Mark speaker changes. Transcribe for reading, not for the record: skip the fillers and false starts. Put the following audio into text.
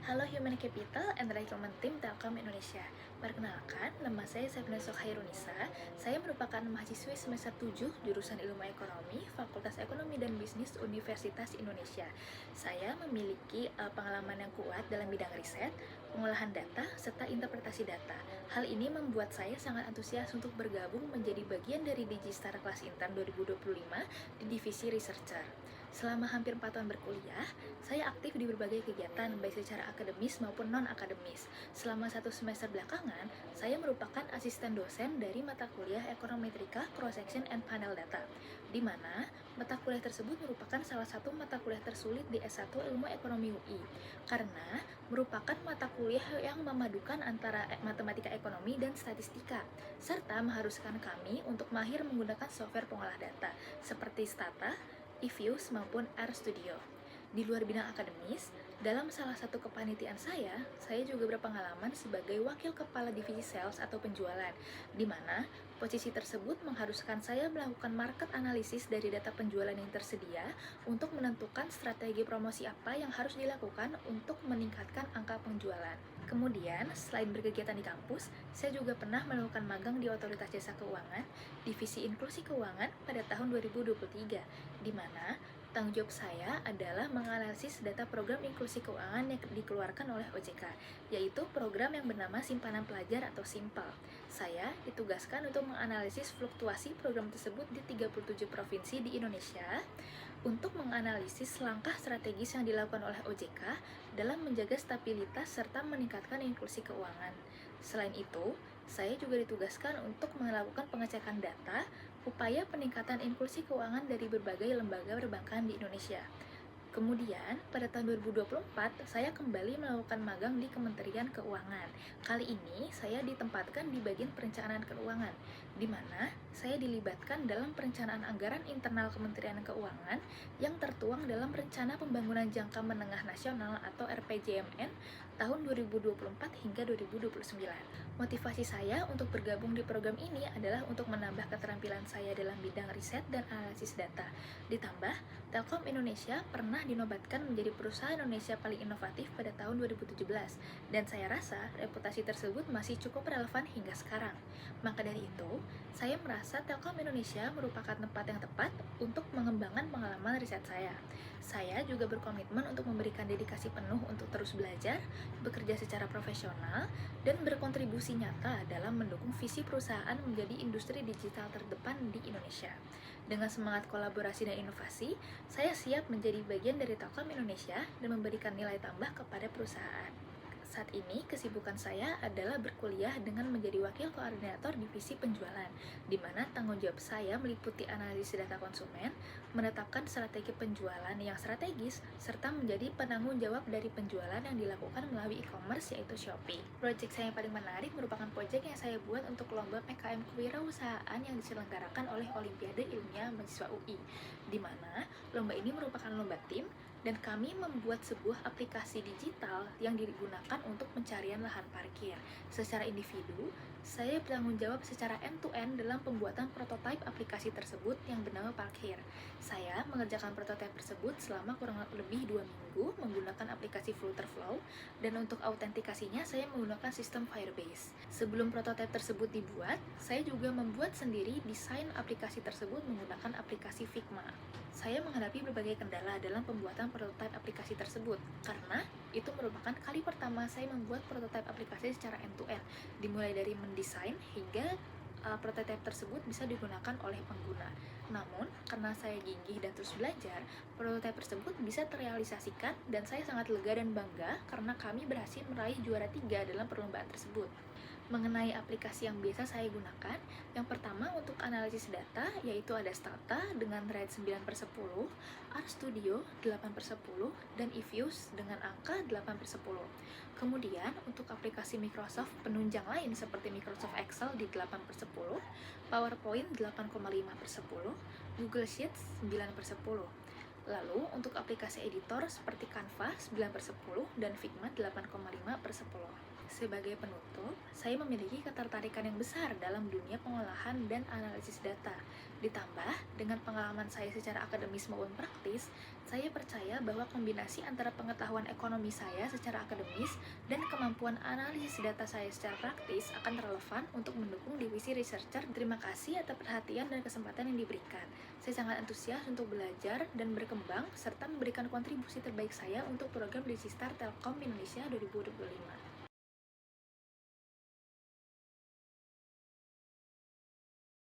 Speaker 1: Halo Human Capital and Recruitment Team Telkom Indonesia. Perkenalkan, nama saya Sabrina Sokhairunisa. Saya merupakan mahasiswi semester 7 jurusan Ilmu Ekonomi, Fakultas Ekonomi dan Bisnis Universitas Indonesia. Saya memiliki pengalaman yang kuat dalam bidang riset, pengolahan data, serta interpretasi data. Hal ini membuat saya sangat antusias untuk bergabung menjadi bagian dari Digistar Kelas Intern 2025 di Divisi Researcher. Selama hampir 4 tahun berkuliah, saya aktif di berbagai kegiatan, baik secara akademis maupun non-akademis. Selama 1 semester belakangan, saya merupakan asisten dosen dari mata kuliah Ekonometrika, Cross-Section, and Panel Data, di mana mata kuliah tersebut merupakan salah satu mata kuliah tersulit di S1 Ilmu Ekonomi UI, karena merupakan mata kuliah yang memadukan antara matematika ekonomi dan statistika, serta mengharuskan kami untuk mahir menggunakan software pengolah data, seperti Stata, eViews maupun RStudio. Di luar bidang akademis, dalam salah satu kepanitiaan saya juga berpengalaman sebagai wakil kepala divisi sales atau penjualan, di mana posisi tersebut mengharuskan saya melakukan market analysis dari data penjualan yang tersedia untuk menentukan strategi promosi apa yang harus dilakukan untuk meningkatkan angka penjualan. Kemudian, selain berkegiatan di kampus, saya juga pernah melakukan magang di Otoritas Jasa Keuangan, Divisi Inklusi Keuangan pada tahun 2023, di mana tanggung jawab saya adalah menganalisis data program inklusi keuangan yang dikeluarkan oleh OJK, yaitu program yang bernama Simpanan Pelajar atau SIMPAL. Saya ditugaskan untuk menganalisis fluktuasi program tersebut di 37 provinsi di Indonesia untuk menganalisis langkah strategis yang dilakukan oleh OJK dalam menjaga stabilitas serta meningkatkan inklusi keuangan. Selain itu, saya juga ditugaskan untuk melakukan pengecekan data upaya peningkatan inklusi keuangan dari berbagai lembaga perbankan di Indonesia. Kemudian, pada tahun 2024, saya kembali melakukan magang di Kementerian Keuangan. Kali ini, saya ditempatkan di bagian perencanaan keuangan, di mana saya dilibatkan dalam perencanaan anggaran internal Kementerian Keuangan yang tertuang dalam Rencana Pembangunan Jangka Menengah Nasional atau RPJMN tahun 2024 hingga 2029. Motivasi saya untuk bergabung di program ini adalah untuk menambah keterampilan saya dalam bidang riset dan analisis data. Ditambah, Telkom Indonesia pernah dinobatkan menjadi perusahaan Indonesia paling inovatif pada tahun 2017, dan saya rasa reputasi tersebut masih cukup relevan hingga sekarang. Maka dari itu, saya merasa Telkom Indonesia merupakan tempat yang tepat untuk mengembangkan pengalaman riset saya. Saya juga berkomitmen untuk memberikan dedikasi penuh untuk terus belajar, bekerja secara profesional, dan berkontribusi nyata dalam mendukung visi perusahaan menjadi industri digital terdepan di Indonesia. Dengan semangat kolaborasi dan inovasi, saya siap menjadi bagian dari Telkom Indonesia dan memberikan nilai tambah kepada perusahaan. Saat ini, kesibukan saya adalah berkuliah dengan menjadi wakil koordinator divisi penjualan, di mana tanggung jawab saya meliputi analisis data konsumen, menetapkan strategi penjualan yang strategis, serta menjadi penanggung jawab dari penjualan yang dilakukan melalui e-commerce yaitu Shopee. Proyek saya yang paling menarik merupakan proyek yang saya buat untuk lomba PKM kewirausahaan yang diselenggarakan oleh Olimpiade Ilmiah Mahasiswa UI, di mana lomba ini merupakan lomba tim, dan kami membuat sebuah aplikasi digital yang digunakan untuk pencarian lahan parkir. Secara individu, saya bertanggung jawab secara end-to-end dalam pembuatan prototipe aplikasi tersebut yang bernama Parkir. Saya mengerjakan prototipe tersebut selama kurang lebih 2 minggu menggunakan aplikasi Flutterflow, dan untuk autentikasinya saya menggunakan sistem Firebase. Sebelum prototipe tersebut dibuat, saya juga membuat sendiri desain aplikasi tersebut menggunakan aplikasi Figma. Saya menghadapi berbagai kendala dalam pembuatan prototipe aplikasi tersebut, karena itu merupakan kali pertama saya membuat prototipe aplikasi secara end-to-end, dimulai dari mendesain hingga prototipe tersebut bisa digunakan oleh pengguna. Namun, karena saya gigih dan terus belajar, prototipe tersebut bisa terrealisasikan dan saya sangat lega dan bangga karena kami berhasil meraih juara 3 dalam perlombaan tersebut. Mengenai aplikasi yang biasa saya gunakan, yang pertama untuk analisis data yaitu ada Stata dengan rate 9/10, RStudio 8/10, dan eViews dengan angka 8/10. Kemudian untuk aplikasi Microsoft penunjang lain seperti Microsoft Excel di 8/10, PowerPoint 8,5/10, Google Sheets 9/10. Lalu, untuk aplikasi editor seperti Canva 9/10 dan Figma 8,5/10. Sebagai penutup, saya memiliki ketertarikan yang besar dalam dunia pengolahan dan analisis data. Ditambah, dengan pengalaman saya secara akademis maupun praktis, saya percaya bahwa kombinasi antara pengetahuan ekonomi saya secara akademis dan kemampuan analisis data saya secara praktis akan relevan untuk mendukung divisi researcher. Terima kasih atas perhatian dan kesempatan yang diberikan. Saya sangat antusias untuk belajar dan berkembang serta memberikan kontribusi terbaik saya untuk program Digistar Telkom Indonesia 2025.